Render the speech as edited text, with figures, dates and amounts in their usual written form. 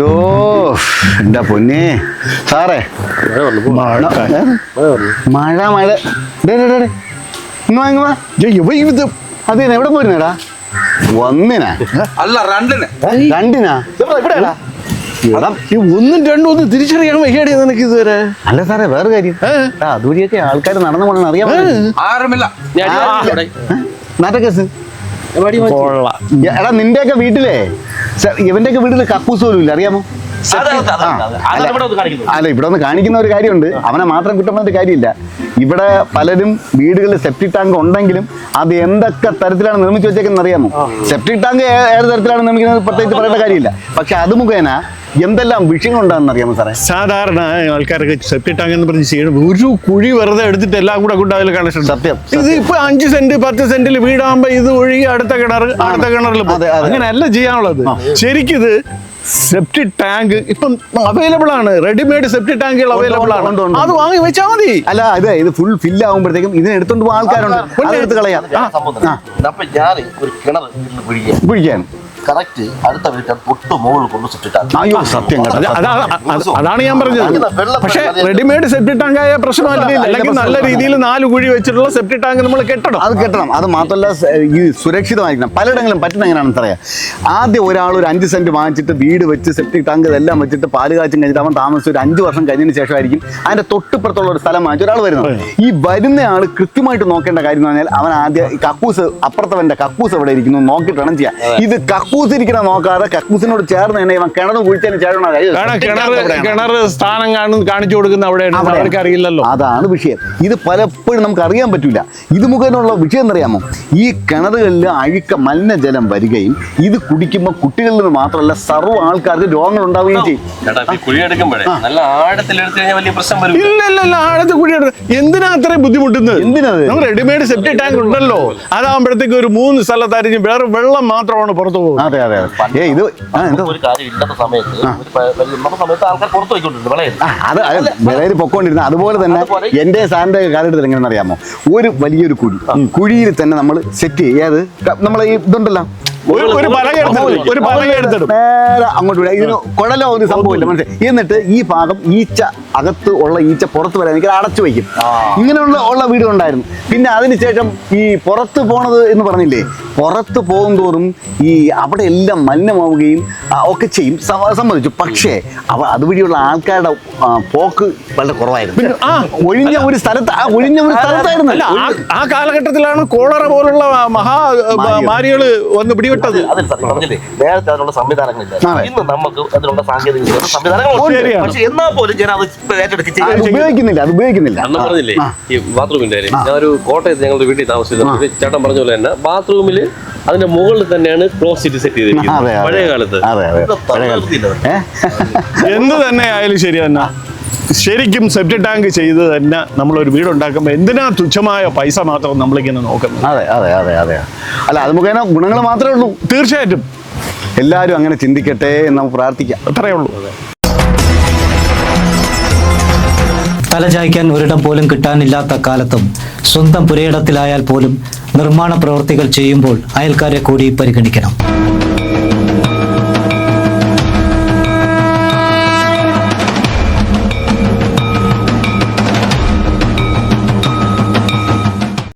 അയ്യോ എന്താ പൊന്നേ സാറേ മഴ മഴ അത് എവിടെ പോയിരുന്നേടാ ഒന്നിനാ അല്ല രണ്ടിന് രണ്ടിനാ എവിടെയാടാ ഒന്നും രണ്ടും ഒന്നും തിരിച്ചറിയാൻ വയ്യാടിയ നിനക്ക് ഇതുവരെ. അല്ല സാറേ വേറെ കാര്യം അതുവഴിയൊക്കെ ആൾക്കാർ നടന്നു പോണെന്ന് അറിയാൻ ആരുമില്ല നാട്ടക്കേസ് എടാ നിന്റെയൊക്കെ വീട്ടിലെ ഇവന്റെയൊക്കെ വീട്ടില് കക്കൂസ് പോലും ഇല്ല അറിയാമോ? അല്ല ഇവിടെ ഒന്ന് കാണിക്കുന്ന ഒരു കാര്യമുണ്ട്. അവനെ മാത്രം കുറ്റം പറഞ്ഞിട്ട് കാര്യമില്ല. ഇവിടെ പലരും വീടുകളിൽ സെപ്റ്റിക് ടാങ്ക് ഉണ്ടെങ്കിലും അത് എന്തൊക്കെ തരത്തിലാണ് നിർമ്മിച്ചു വെച്ചേക്കെന്ന് അറിയാമോ? സെപ്റ്റിക് ടാങ്ക് ഏത് തരത്തിലാണ് നിർമ്മിക്കുന്നത് പ്രത്യേകിച്ച് പറയേണ്ട കാര്യമില്ല. പക്ഷെ അത് മുഖേന എന്തെല്ലാം വിഷയങ്ങളുണ്ടാകുന്ന അറിയാമോ സാറേ? സാധാരണ ആൾക്കാരൊക്കെ സെപ്റ്റിക് ടാങ്ക് എന്ന് പറഞ്ഞ് ചെയ്യണം. ഒരു കുഴി വെറുതെ എടുത്തിട്ട് എല്ലാം കൂടെ കൊണ്ടായാലും കണക്ഷൻ. സത്യം. ഇത് ഇപ്പൊ 5 സെന്റ് 10 സെന്റിൽ വീടാകുമ്പോ ഇത് ഒഴുകി അടുത്ത കിണറിൽ അങ്ങനെയല്ല ചെയ്യാനുള്ളത്. ശരിക്കിത് സെപ്റ്റിക് ടാങ്ക് ഇപ്പം അവൈലബിൾ ആണ്. റെഡിമെയ്ഡ് സെപ്റ്റിക് ടാങ്കുകൾ അവൈലബിൾ ആണ്. അത് വാങ്ങി വെച്ചാൽ മതി. അല്ല അതെ ഇത് ഫുൾ ഫില്ല് ആകുമ്പോഴത്തേക്കും ഇതിന് എടുത്തോണ്ട് പോകുന്ന ആൾക്കാരുണ്ട്. എടുത്ത് കളയാം. കുഴിക്കാൻ കറക്റ്റ് അടുത്ത വീട്ടിൽ തൊട്ട് മുകളിൽ കൊണ്ട് സെപ്റ്റിക്. അയ്യോ സത്യം. അതാണ് ഞാൻ പറഞ്ഞത്. പക്ഷെ റെഡിമെയ്ഡ് സെപ്റ്റിക് ടാങ്ക് ആയ പ്രശ്നമല്ല. അല്ലെങ്കിൽ നല്ല രീതിയിൽ 4 കുഴി വെച്ചിട്ടുള്ള സെപ്റ്റിക് ടാങ്ക് നമ്മൾ കെട്ടണം. അത് കെട്ടണം. അത് മാത്രമല്ല ഈ സുരക്ഷിതമായിരിക്കണം. പലയിടങ്ങളിലും പറ്റുന്ന എങ്ങനെയാണെന്ന് അറിയാം. ആദ്യം ഒരാൾ ഒരു 5 സെന്റ് വാങ്ങിച്ചിട്ട് വീട് വെച്ച് സെപ്റ്റിക് ടാങ്ക് ഇതെല്ലാം വെച്ചിട്ട് പാല് കാച്ചും കഴിഞ്ഞിട്ട് അവൻ താമസിച്ച് ഒരു 5 വർഷം കഴിഞ്ഞതിന് ശേഷമായിരിക്കും അതിന്റെ തൊട്ടുപുറത്തുള്ള ഒരു സ്ഥലം വാങ്ങിച്ച ഒരാൾ വരുന്നത്. ഈ വരുന്ന ആൾ കൃത്യമായിട്ട് നോക്കേണ്ട കാര്യം എന്ന് പറഞ്ഞാൽ അവൻ ആദ്യം കക്കൂസ് അപ്പുറത്തവന്റെ കക്കൂസ് എവിടെ ഇരിക്കുന്നു നോക്കിയിട്ട് വേണം ചെയ്യാൻ. ഇത് കക്കൂസ് ഇരിക്കണം നോക്കാതെ കക്കൂസിനോട് ചേർന്ന് തന്നെ ഇവൻ കിണർ കുഴിച്ചതിന് ചേർന്ന കിണർ സ്ഥാനം കാണിച്ചു കൊടുക്കുന്ന അവിടെയാണ് അറിയില്ലല്ലോ. അതാണ് വിഷയം. ഇത് പലപ്പോഴും നമുക്ക് അറിയാൻ പറ്റില്ല. ഇത് മുഖേനുള്ള വിഷയം എന്നറിയാമോ? ഈ കിണറുകളിൽ അഴുക്ക മലിനജലം വരികയും ഇത് കുടിക്കുമ്പോൾ കുട്ടികളിൽ നിന്ന് മാത്രമല്ല സർവ്വ ആൾക്കാർക്ക് രോഗങ്ങൾ ഉണ്ടാവുകയും ചെയ്യും. ഇല്ല ആഴത്തിൽ കുഴിയെടുത്ത് എന്തിനാ അത്രയും ബുദ്ധിമുട്ടുന്നത്? എന്തിനാണ്? നമുക്ക് റെഡിമെയ്ഡ് സെപ്റ്റിക് ടാങ്ക് ഉണ്ടല്ലോ. അതാകുമ്പോഴത്തേക്ക് ഒരു 3 സ്ഥലത്തായിരിക്കും വേറെ വെള്ളം മാത്രമാണ് പുറത്തു പോകുന്നത്. അതെ അതെ ഇത് ഒരു കാര്യം ഇല്ലാത്ത സമയത്ത് ആൾക്കാർ പുറത്തു പോയിക്കൊണ്ടിരുന്നു. അത് വിളയിൽ പൊക്കോണ്ടിരുന്ന. അതുപോലെ തന്നെ എന്റെ സാറിന്റെ കാലഘട്ടത്തിൽ എങ്ങനെയാണെന്ന് അറിയാമോ? ഒരു വലിയൊരു കുഴിയിൽ തന്നെ നമ്മൾ സെറ്റ് ചെയ്യാത് നമ്മളെ ഈ ഇതുണ്ടല്ലോ ഒരു പലക എടുത്തിടും നേരെ അങ്ങോട്ട് വിടാം. ഇതിന് കുഴലോ ഒരു സംഭവമില്ല മനസ്സിലായി. എന്നിട്ട് ഈ ഭാഗം ഈച്ച അകത്ത് ഉള്ള ഈച്ച പുറത്ത് വരാൻ എനിക്ക് അടച്ചു വയ്ക്കും. ഇങ്ങനെയുള്ള വീടുണ്ടായിരുന്നു. പിന്നെ അതിനുശേഷം ഈ പുറത്ത് പോണത് എന്ന് പറഞ്ഞില്ലേ, പുറത്ത് പോകും തോറും ഈ അവിടെ എല്ലാം മലിനമാവുകയും ഒക്കെ ചെയ്യും. സമ്മതിച്ചു. പക്ഷേ അതുവഴിയുള്ള ആൾക്കാരുടെ പോക്ക് വളരെ കുറവായിരുന്നു. ഒഴിഞ്ഞ ഒരു സ്ഥലത്തായിരുന്നു. ആ കാലഘട്ടത്തിലാണ് കോളറ പോലുള്ള മഹാമാരികൾ വന്ന് പിടിവിട്ടത്. നേരത്തെ അതിനുള്ള സംവിധാനങ്ങളില്ല. ഇന്ന് നമുക്ക് അതിനുള്ള സാങ്കേതിക സംവിധാനങ്ങൾ പക്ഷേ എന്നാൽ പോലും ജനം അത് ഉപയോഗിക്കുന്നില്ല. അണ്ണൻ പറഞ്ഞില്ലേ ഈ ബാത്റൂമിന്റെ കാര്യം? ഞാനൊരു കോട്ടയത്ത് ഞങ്ങളുടെ വീട്ടിൽ താമസിച്ചത്. ചേട്ടൻ പറഞ്ഞ പോലെ തന്നെ ബാത്റൂമില് അതിന്റെ മുകളിൽ തന്നെയാണ് ക്ലോസറ്റ് സെറ്റ് ചെയ്തിരിക്കുന്നത്. പഴയ കാലത്ത് എന്ത് തന്നെ ആയാലും ശരി തന്നെ ശരിക്കും സെപ്റ്റിക് ടാങ്ക് ചെയ്ത് തന്നെ നമ്മളൊരു വീടുണ്ടാക്കുമ്പോൾ എന്തിനാ തുച്ഛമായ പൈസ മാത്രം നമ്മളിങ്ങനെ നോക്കുന്നത്? അതെ അതെ അതെ അതെ. അല്ല അത് മുഖേന ഗുണങ്ങൾ മാത്രമേ ഉള്ളൂ. തീർച്ചയായിട്ടും എല്ലാവരും അങ്ങനെ ചിന്തിക്കട്ടെ എന്ന് നമുക്ക് പ്രാർത്ഥിക്കാം. അത്രയേ ഉള്ളൂ. തലചായ്ക്കാൻ ഒരിടം പോലും കിട്ടാനില്ലാത്ത കാലത്തും സ്വന്തം പുരയിടത്തിലായാൽ പോലും നിർമ്മാണ പ്രവൃത്തികൾ ചെയ്യുമ്പോൾ അയൽക്കാരെ കൂടി പരിഗണിക്കണം.